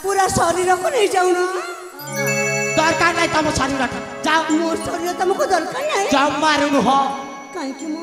पूरा शरीर को नहीं जाऊन दरकार नहीं तुम शरीर जाओ मोर शरीर तुमको दरकार नहीं जाओ मारू नुह कहीं कि मो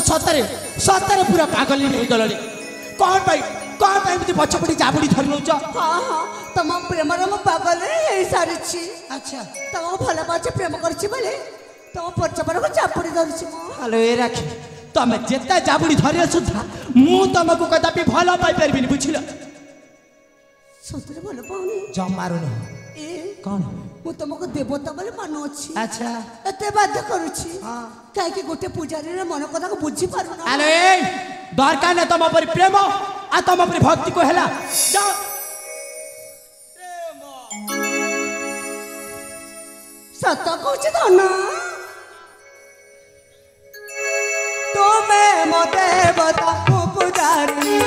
सतरे सतरे पूरा पागल नहीं गलनी कौन भाई एमती पछपड़ी जाबुड़ी धरी नौच हाँ हाँ तुम प्रेम मु पागल सारी अच्छा तुम भल पाचे प्रेम करछि बोले तुम पछपड़ को जाबुड़ी धरछि हेलो ए राखी तुम जेता जाबुड़ी धरिया सुधा मु तुमको कदापि भल पाई परबिनी बुझिल सतरे भल पाउनी जमारू न ए कौन मु तुमको देवता बोले मानु अछि अच्छा एते बाध्य करूछि काहे कि गोटे पुजारी रे मन कथा को बुझी पारु ना अरे दरकार न तुम पर प्रेम आ तुम पर भक्ति को हैला जाओ सत कहछि तो ना तुम्हें मो देवता को पुजारी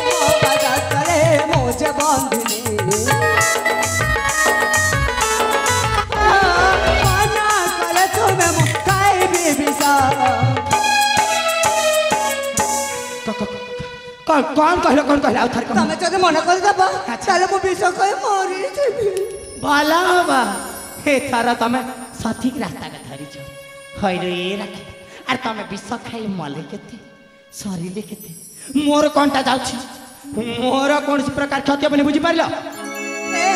ओ बाजा करे मुझे बंधनी कौन कहला उथार तमे जदे मन कर दबा ताले मो विष कहे मरी जेबी भला बा हे थारा तमे सठिक रास्ता का धरी छ हैरो ए राखी आर तमे विष खाई मले केते सरीले केते मोर कोनटा जाउछि मोर कोन प्रकार क्षति बने बुझी पारलो ए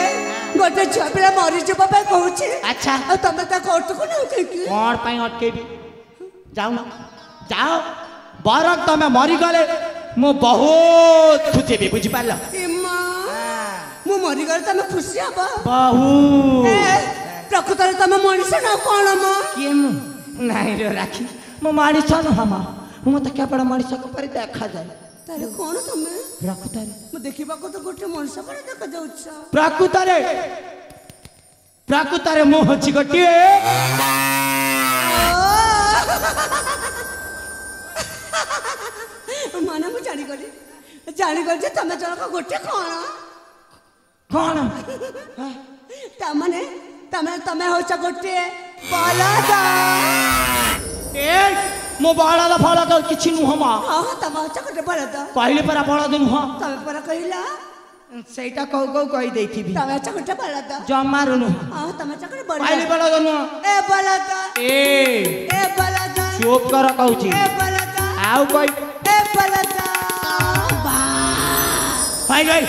गोटे छपला मरी जेबा पे कहूछि अच्छा आ तमे ता करत को न कि कोन पई अटकेबी जाऊ न जाओ बरक तमे मरी गले मो बहुत खुशी भी बुझी पारलो इम्मा मु मरी गले तमे खुशी हबा बहुत प्रकृत रे तमे मनिष ना कोन म के मु नाही रे राखी मो मनिष न हम मु त केवल मनिष को पर देखा जाय तारे कोन तमे प्रकृत रे मु देखिबा को तो गोटे मनिष पर देखा जाउछ प्रकृत रे मु होछि गोटे माने मु जानी गली जे तमे जण को गोटे कोन तमने तमे हो छ गोटे बलद ए मो बलद फलद किछि नु हम हां तमे हो छ गोटे बलद पहिले पर बलद नु तमे पर कहिला सेटा कहि देथिबी तमे छ गोटे बलद जमारू नु हां तमे छ गोटे बलद पहिले बलद नु ए बलद ए बलद चुप कर कहूची ए बलद आउ कोई ए बलद भाई गई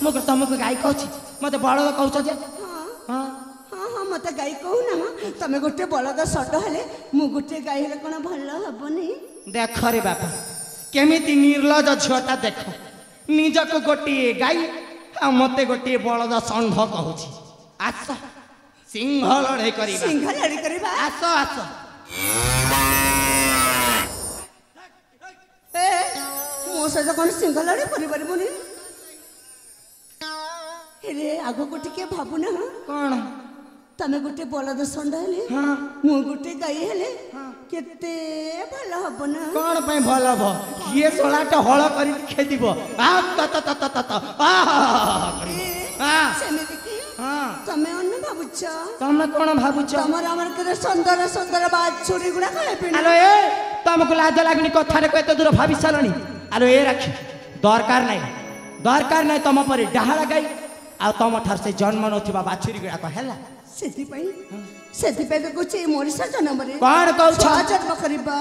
मो तुमको गाय कहूची मते बलद कहउछ जे हाँ हां हाँ हाँ मत गाई कहूना तमें गोटे बलद सट हेले मु गोटे गाई हेले कौन भल हबनी देख रे बापा केमिति निर्लज झियोटा देख निजको गोटे गाई आ मते गोटे बलद षंढ कहूछि आस सिंह लड़ाई करी सिंह लड़ी करबा आस आस ए मो सहित कौन सिंह लड़ी परिबनी हेरे आगो को टिके भाबुना कौन तमे गोटे बलद षंढ हेले हाँ मु गोटे गाई हेले केते भल हब ना कौन पे भल हब ये सोलाटा हळ करी खेदिबो आ त त त त हां सेमिति की हां तमे अन्य भाबुछ तमे कोन भाबुछ तमर हमर के सुंदर सुंदर बाछुरी गुडा खाए पिना आलो ए तुमको लाज लागनी कथारे को एते दूर भाबी सारणी आलो ए राखी दरकार नहीं तुम पर डाहाळा गाई आ तुम ठार से जन्म नथिबा बाछुरी गुडा को हेला सेति पे कुछ मनीष जन्म रे कौन कहछ जन्म करबा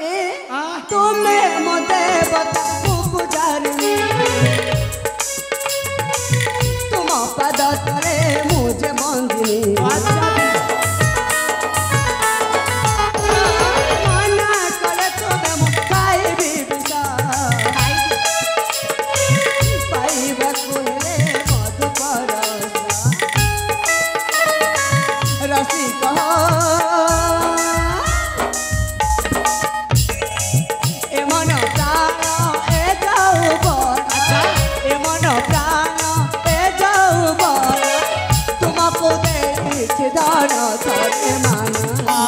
ए आ तुमे मते बतु पुजारी तुम पद तरे मुझे बंदिनी मना करे तुमे मुखाई बिबिसा पाइबा कोले मधु परसा रसिक ए मन प्राण ए जाऊ बड़ा ए मन प्राण ए जाऊ बड़ा तुमको देखि दान थरे माना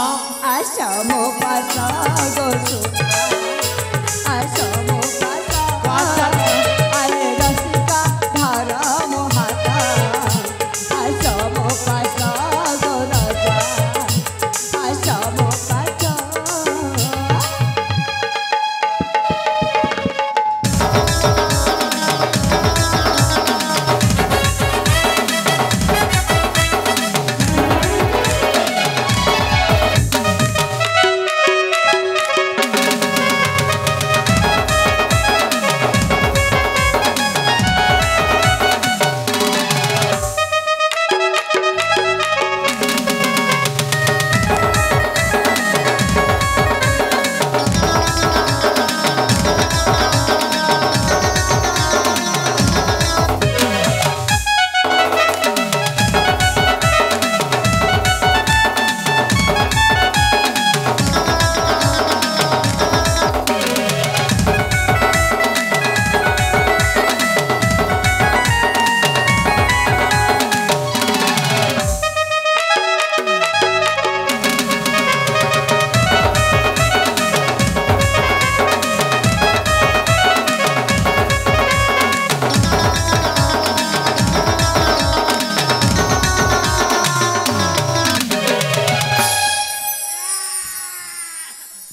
आशा मो पासा गोसु आशा मो पासा आले रसिका धारा मो हाता आशा मो पासा गोराजा आशा मो पासा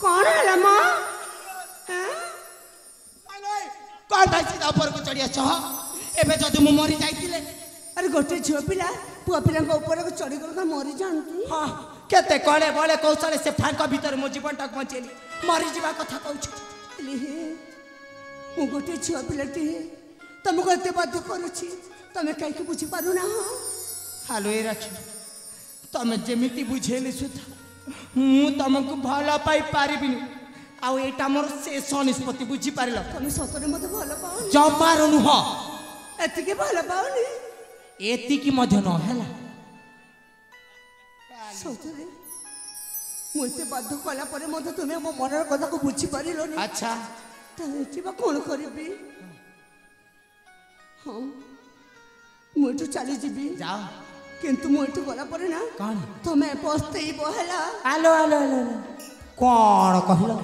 कौन है लम्मा कौन भाई सीधा ऊपर को चढ़ी आछ एबे जदि मु मरी जाइतिले अरे गोटे झियो पिला पुआ पिला ऊपर को चढ़ी गल मरी जानती हां केते कळे बळे कौशल से फांक भीतर मो जीवन तक बचेली मरी जीवा कथा कहूछ मु गोटे झियो पिलाटी तुमको एते बाध्य करूची तमे काई के बुझी पारु ना हालो ए राखी तमे जेमिति बुझेली सुधा मु तुमको भला पाई पारिबिनी आउ एटा मोर शेष निष्पत्ति बुझी पारिल तमे सतरे मते भल पाओ जबार नुह एति के भल पाओनी एति की मध्य न हैला सतरे मुते बाध्य कला परे मते तुमे मो मनर कथा को बुझी पारिलोनी अच्छा ताले एतिबा कोन करबी हां मुटु चली जीबी जाओ किंतु मुटु गला परे ना कौन तमे पस्तेई बहला आलो आलो आलो कौन कहलो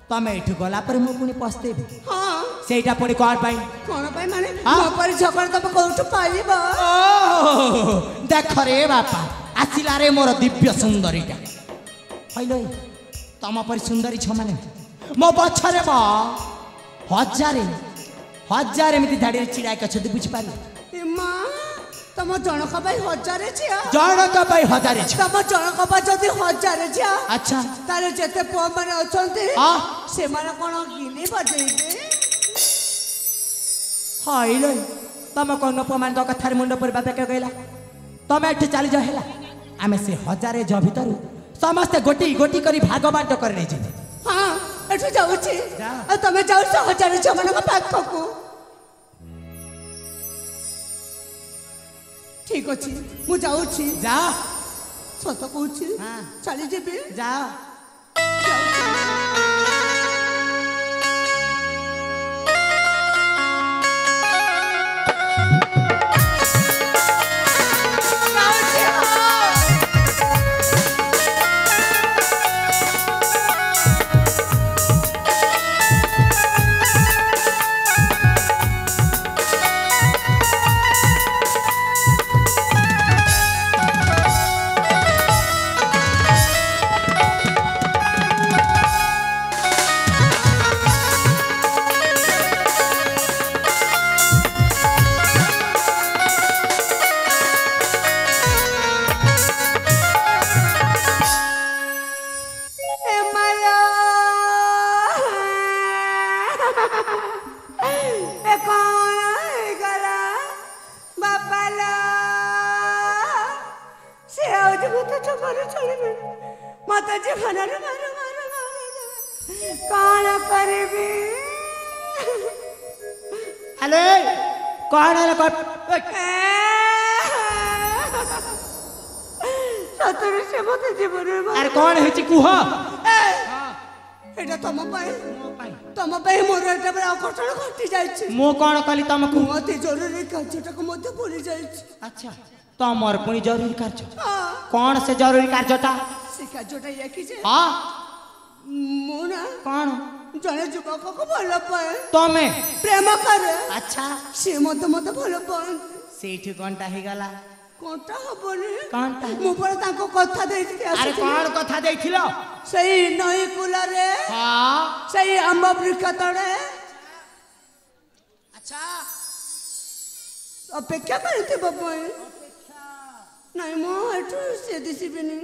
तमे एठु गला पर मु पुनी पस्तेबी हां सेटा पड़ी कौन पाई कोन पाई माने मो पर झगड़ तब कोठु पाइबा ओ देख रे बापा आसिला रे मोर दिव्य सुंदरीटा हइलो तम पर सुंदरी छ माने मो पछरे बा हजारे हजारे मिति धाडी चिड़ाई कछ बुझ पारी ए मां तम जनक पाई हजारे छिया जनक पाई हजारे छ तम जनक पाई जदी हजारे छिया अच्छा तारे जेते पुआ माने अछंती हां से माने कोन गिनी बजेइबे हइलो तुम कौन प्रमाण कथार मुंड पर बेके कहला तुम एठी चली जा है आम से हजारे ज भीतर समस्ते गोटी गोटी करी भाग बाट कर नहीं जाए हाँ एठू जाऊची तमे जाऊ हजार जमान पाखक ठीक अच्छे मु जाऊची जा सत कहूँ हाँ। चली जीबी जा माता जी खाना मारो मारो मारो कौन करेबी हेलो कौन है सतरे से मत जीवन अरे कौन है कुह एटा तुम मोर एटा बड़ा अकर्षण घटी जाइछि मो कौन कली तुमको मते जरूरी कार्यटा को मते भूली जाइछि अच्छा तमर पुनी जरूरी कार्य कौन से जरूरी कार्यटा से कार्यटा या कि जे हां मो ना कौन जने युवक को भल पाए तमे प्रेम करे अच्छा से मते मते भल पाए सेठी कोनटा हे गला कोनटा हबनी कोनटा मु पर ताको कथा देथि के अरे कौन कथा देथिलो सही नई कुला रे हां सही आंब वृक्ष तड़े अच्छा अपेक्षा करते बाबा नहीं मो एठू से दिसी बिनी